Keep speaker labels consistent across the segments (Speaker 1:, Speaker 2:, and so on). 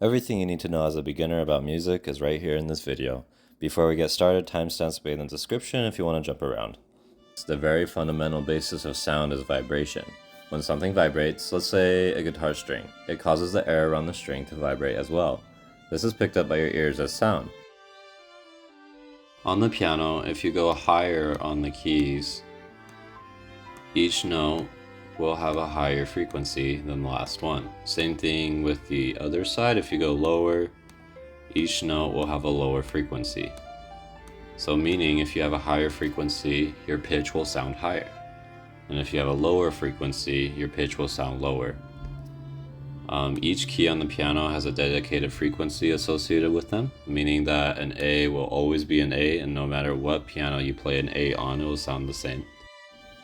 Speaker 1: Everything you need to know as a beginner about music is right here in this video. Before we get started, timestamps will be in the description if you want to jump around. The very fundamental basis of sound is vibration. When something vibrates, let's say a guitar string, it causes the air around the string to vibrate as well. This is picked up by your ears as sound. On the piano, if you go higher on the keys, each note will have a higher frequency than the last one. Same thing with the other side. If you go lower, each note will have a lower frequency. So meaning if you have a higher frequency, your pitch will sound higher. And if you have a lower frequency, your pitch will sound lower. Each key on the piano has a dedicated frequency associated with them, meaning that an A will always be an A, and no matter what piano you play an A on, it will sound the same.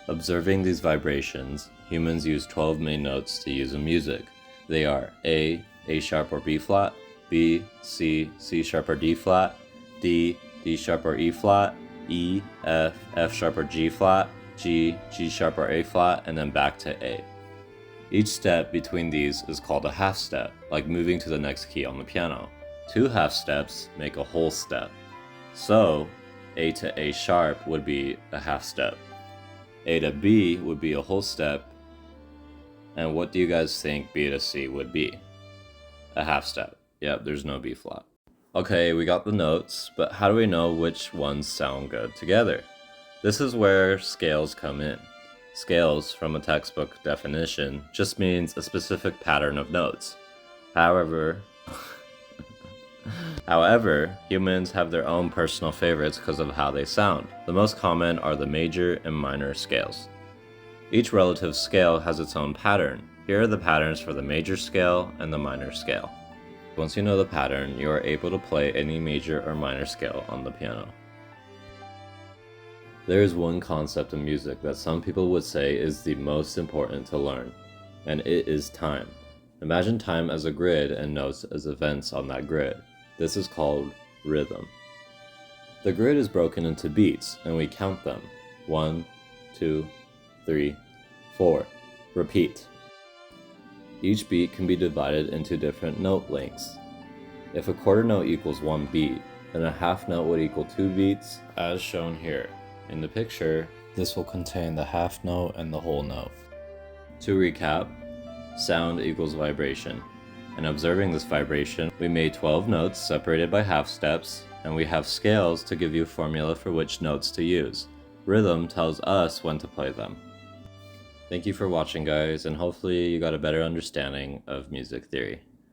Speaker 1: Observing these vibrations, humans use 12 main notes to use in music. They are A sharp or B flat, B, C sharp or D flat, D sharp or E flat, E, F sharp or G flat, G sharp or A flat, and then back to A. Each step between these is called a half step, like moving to the next key on the piano. 2 half steps make a whole step. So, A to A sharp would be a half step. A to B would be a whole step. And what do you guys think B to C would be? A half step. Yep, there's no B flat. Okay, we got the notes, but how do we know which ones sound good together? This is where scales come in. Scales, from a textbook definition, just means a specific pattern of notes. However, humans have their own personal favorites because of how they sound. The most common are the major and minor scales. Each relative scale has its own pattern. Here are the patterns for the major scale and the minor scale. Once you know the pattern, you are able to play any major or minor scale on the piano. There is one concept in music that some people would say is the most important to learn, and it is time. Imagine time as a grid and notes as events on that grid. This is called rhythm. The grid is broken into beats, and we count them. 1, 2, 3, 4. Repeat. Each beat can be divided into different note lengths. If a quarter note equals 1 beat, then a half note would equal 2 beats, as shown here. In the picture, this will contain the half note and the whole note. To recap, sound equals vibration. And observing this vibration, we made 12 notes separated by half steps, and we have scales to give you a formula for which notes to use. Rhythm tells us when to play them. Thank you for watching, guys, and hopefully you got a better understanding of music theory.